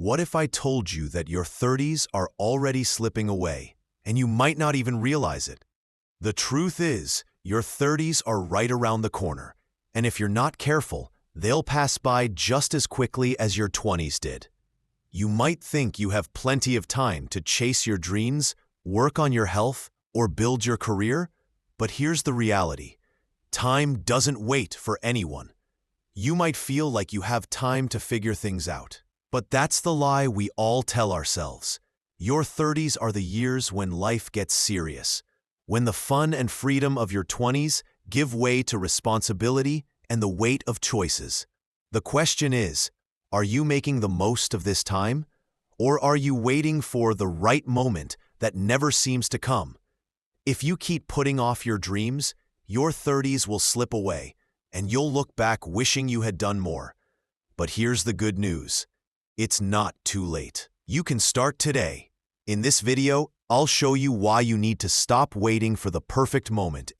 What if I told you that your 30s are already slipping away, and you might not even realize it? The truth is, your 30s are right around the corner, and if you're not careful, they'll pass by just as quickly as your 20s did. You might think you have plenty of time to chase your dreams, work on your health, or build your career, but here's the reality. Time doesn't wait for anyone. You might feel like you have time to figure things out, but that's the lie we all tell ourselves. Your 30s are the years when life gets serious, when the fun and freedom of your 20s give way to responsibility and the weight of choices. The question is, are you making the most of this time? Or are you waiting for the right moment that never seems to come? If you keep putting off your dreams, your 30s will slip away, and you'll look back wishing you had done more. But here's the good news. It's not too late. You can start today. In this video, I'll show you why you need to stop waiting for the perfect moment.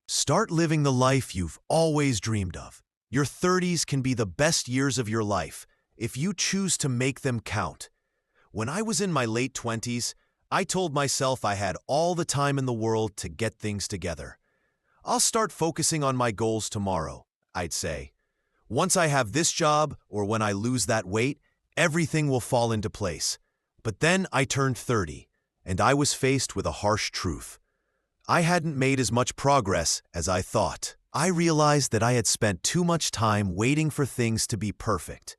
Start living the life you've always dreamed of. Your 30s can be the best years of your life if you choose to make them count. When I was in my late 20s, I told myself I had all the time in the world to get things together. I'll start focusing on my goals tomorrow, I'd say. Once I have this job or when I lose that weight, everything will fall into place. But then I turned 30, and I was faced with a harsh truth. I hadn't made as much progress as I thought. I realized that I had spent too much time waiting for things to be perfect.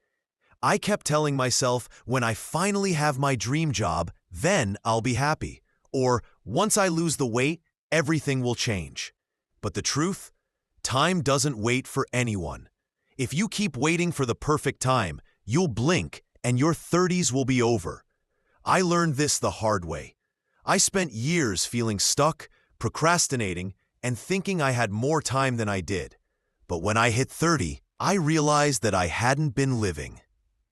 I kept telling myself, when I finally have my dream job, then I'll be happy. Or, once I lose the weight, everything will change. But the truth? Time doesn't wait for anyone. If you keep waiting for the perfect time, you'll blink and your 30s will be over. I learned this the hard way. I spent years feeling stuck, procrastinating, and thinking I had more time than I did. But when I hit 30, I realized that I hadn't been living.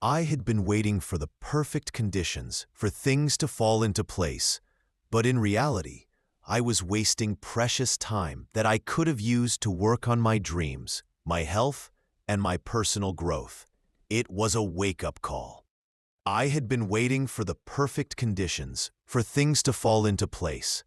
I had been waiting for the perfect conditions, for things to fall into place. But in reality, I was wasting precious time that I could have used to work on my dreams, my health, and my personal growth. It was a wake-up call. I had been waiting for the perfect conditions, for things to fall into place.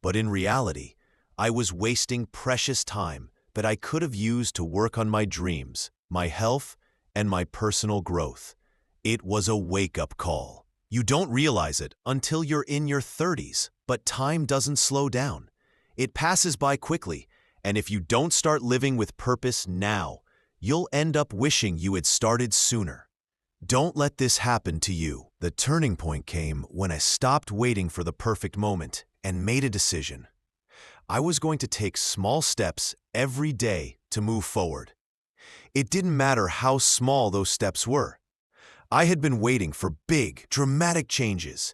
But in reality, I was wasting precious time that I could have used to work on my dreams, my health, and my personal growth. It was a wake-up call. You don't realize it until you're in your 30s, but time doesn't slow down. It passes by quickly, and if you don't start living with purpose now, you'll end up wishing you had started sooner. Don't let this happen to you. The turning point came when I stopped waiting for the perfect moment and made a decision. I was going to take small steps every day to move forward. It didn't matter how small those steps were. I had been waiting for big, dramatic changes,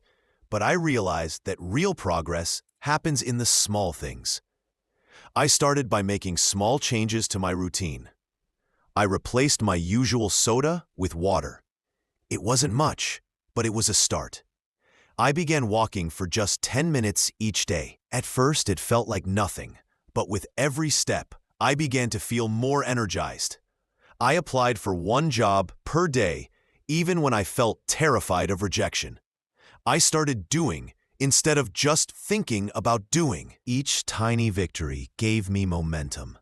but I realized that real progress happens in the small things. I started by making small changes to my routine. I replaced my usual soda with water. It wasn't much, but it was a start. I began walking for just 10 minutes each day. At first, it felt like nothing, but with every step, I began to feel more energized. I applied for one job per day, even when I felt terrified of rejection. I started doing instead of just thinking about doing. Each tiny victory gave me momentum.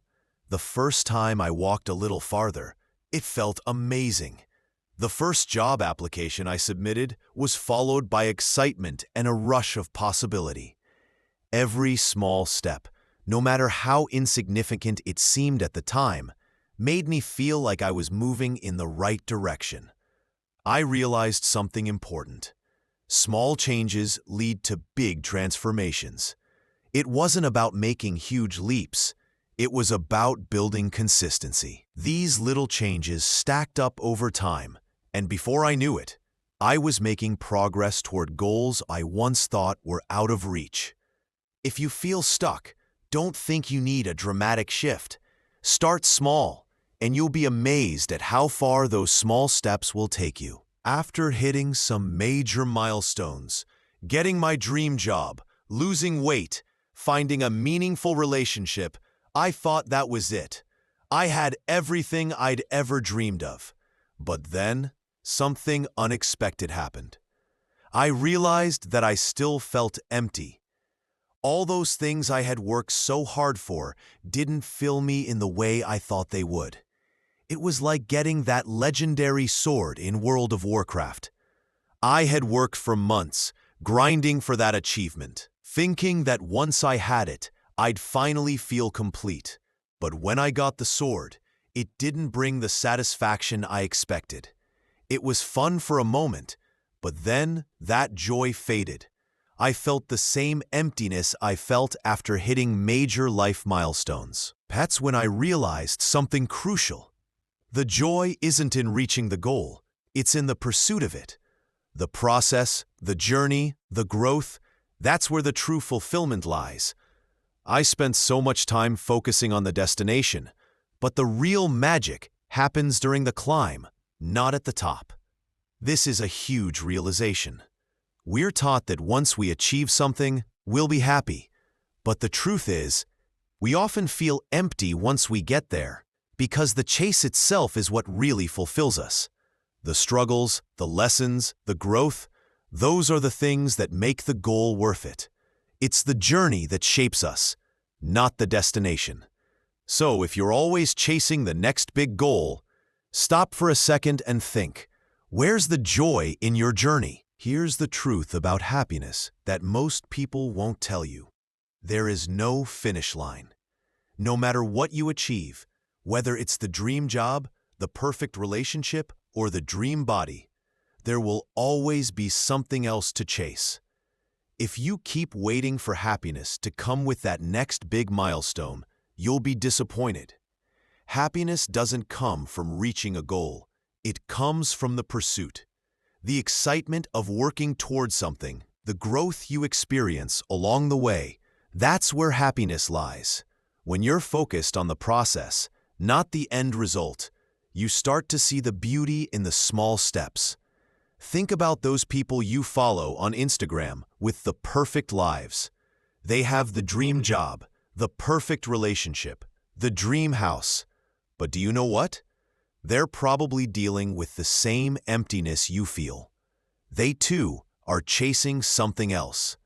The first time I walked a little farther, it felt amazing. The first job application I submitted was followed by excitement and a rush of possibility. Every small step, no matter how insignificant it seemed at the time, made me feel like I was moving in the right direction. I realized something important. Small changes lead to big transformations. It wasn't about making huge leaps. It was about building consistency. These little changes stacked up over time, and before I knew it, I was making progress toward goals I once thought were out of reach. If you feel stuck, don't think you need a dramatic shift. Start small, and you'll be amazed at how far those small steps will take you. After hitting some major milestones, getting my dream job, losing weight, finding a meaningful relationship, I thought that was it. I had everything I'd ever dreamed of. But then, something unexpected happened. I realized that I still felt empty. All those things I had worked so hard for didn't fill me in the way I thought they would. It was like getting that legendary sword in World of Warcraft. I had worked for months, grinding for that achievement, thinking that once I had it, I'd finally feel complete. But when I got the sword, it didn't bring the satisfaction I expected. It was fun for a moment, but then that joy faded. I felt the same emptiness I felt after hitting major life milestones. That's when I realized something crucial. The joy isn't in reaching the goal, it's in the pursuit of it. The process, the journey, the growth, that's where the true fulfillment lies. I spent so much time focusing on the destination, but the real magic happens during the climb, not at the top. This is a huge realization. We're taught that once we achieve something, we'll be happy. But the truth is, we often feel empty once we get there, because the chase itself is what really fulfills us. The struggles, the lessons, the growth, those are the things that make the goal worth it. It's the journey that shapes us, not the destination. So if you're always chasing the next big goal, stop for a second and think, where's the joy in your journey? Here's the truth about happiness that most people won't tell you. There is no finish line. No matter what you achieve, whether it's the dream job, the perfect relationship, or the dream body, there will always be something else to chase. If you keep waiting for happiness to come with that next big milestone, you'll be disappointed. Happiness doesn't come from reaching a goal. It comes from the pursuit. The excitement of working towards something, the growth you experience along the way, that's where happiness lies. When you're focused on the process, not the end result, you start to see the beauty in the small steps. Think about those people you follow on Instagram with the perfect lives. They have the dream job, the perfect relationship, the dream house. But do you know what? They're probably dealing with the same emptiness you feel. They too are chasing something else.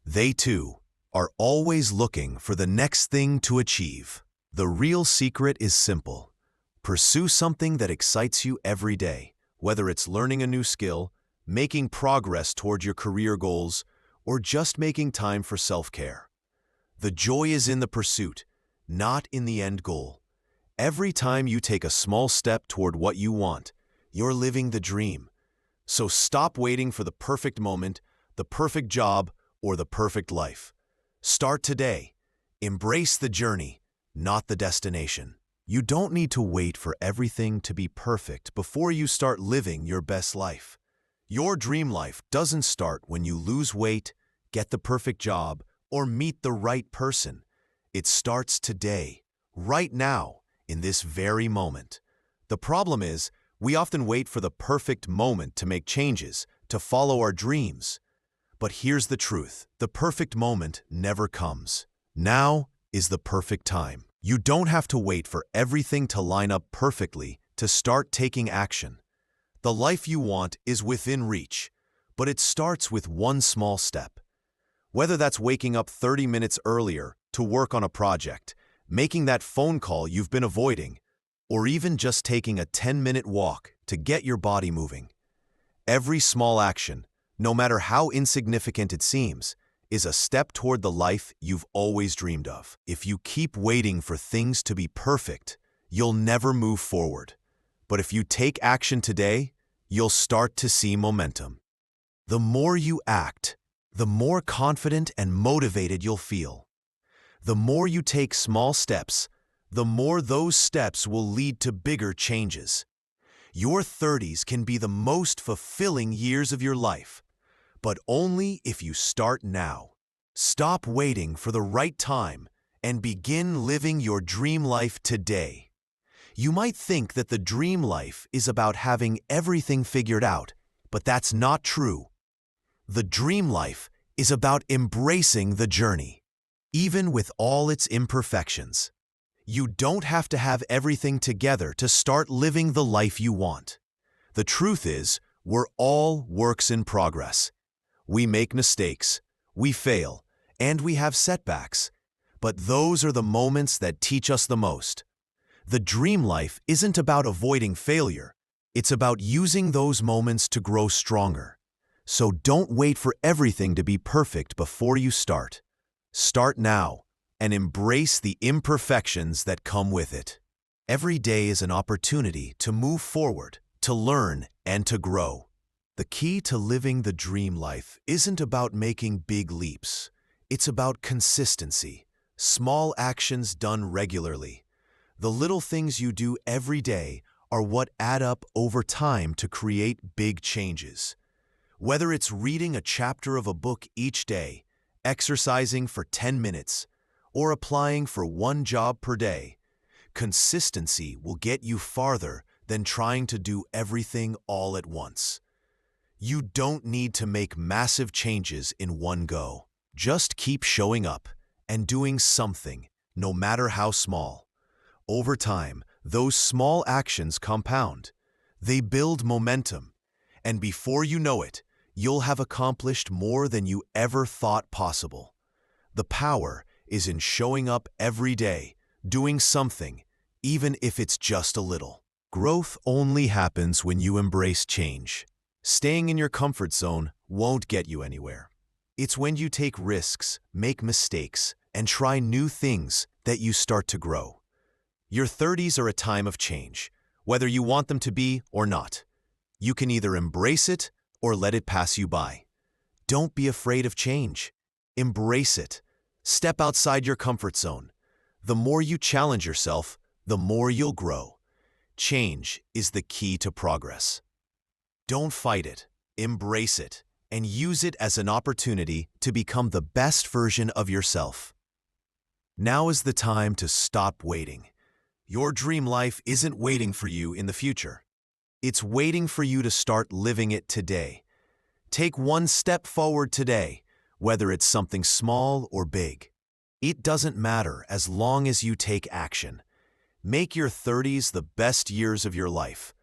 They too are always looking for the next thing to achieve. The real secret is simple. Pursue something that excites you every day, whether it's learning a new skill, making progress toward your career goals, or just making time for self-care. The joy is in the pursuit, not in the end goal. Every time you take a small step toward what you want, you're living the dream. So stop waiting for the perfect moment, the perfect job, or the perfect life. Start today. Embrace the journey, not the destination. You don't need to wait for everything to be perfect before you start living your best life. Your dream life doesn't start when you lose weight, get the perfect job, or meet the right person. It starts today, right now, in this very moment. The problem is, we often wait for the perfect moment to make changes, to follow our dreams. But here's the truth, the perfect moment never comes. Now is the perfect time. You don't have to wait for everything to line up perfectly to start taking action. The life you want is within reach, but it starts with one small step. Whether that's waking up 30 minutes earlier to work on a project, making that phone call you've been avoiding, or even just taking a 10-minute walk to get your body moving. Every small action, no matter how insignificant it seems, is a step toward the life you've always dreamed of. If you keep waiting for things to be perfect, you'll never move forward. But if you take action today, you'll start to see momentum. The more you act, the more confident and motivated you'll feel. The more you take small steps, the more those steps will lead to bigger changes. Your 30s can be the most fulfilling years of your life, but only if you start now. Stop waiting for the right time and begin living your dream life today. You might think that the dream life is about having everything figured out, but that's not true. The dream life is about embracing the journey, even with all its imperfections. You don't have to have everything together to start living the life you want. The truth is, we're all works in progress. We make mistakes, we fail, and we have setbacks. But those are the moments that teach us the most. The dream life isn't about avoiding failure. It's about using those moments to grow stronger. So don't wait for everything to be perfect before you start. Start now and embrace the imperfections that come with it. Every day is an opportunity to move forward, to learn, and to grow. The key to living the dream life isn't about making big leaps. It's about consistency, small actions done regularly. The little things you do every day are what add up over time to create big changes. Whether it's reading a chapter of a book each day, exercising for 10 minutes, or applying for one job per day, consistency will get you farther than trying to do everything all at once. You don't need to make massive changes in one go. Just keep showing up and doing something, no matter how small. Over time, those small actions compound. They build momentum, and before you know it, you'll have accomplished more than you ever thought possible. The power is in showing up every day, doing something, even if it's just a little. Growth only happens when you embrace change. Staying in your comfort zone won't get you anywhere. It's when you take risks, make mistakes, and try new things that you start to grow. Your 30s are a time of change, whether you want them to be or not. You can either embrace it or let it pass you by. Don't be afraid of change. Embrace it. Step outside your comfort zone. The more you challenge yourself, the more you'll grow. Change is the key to progress. Don't fight it. Embrace it, and use it as an opportunity to become the best version of yourself. Now is the time to stop waiting. Your dream life isn't waiting for you in the future. It's waiting for you to start living it today. Take one step forward today, whether it's something small or big. It doesn't matter as long as you take action. Make your 30s the best years of your life.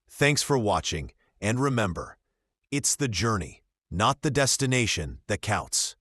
Thanks for watching, and remember, it's the journey, not the destination, that counts.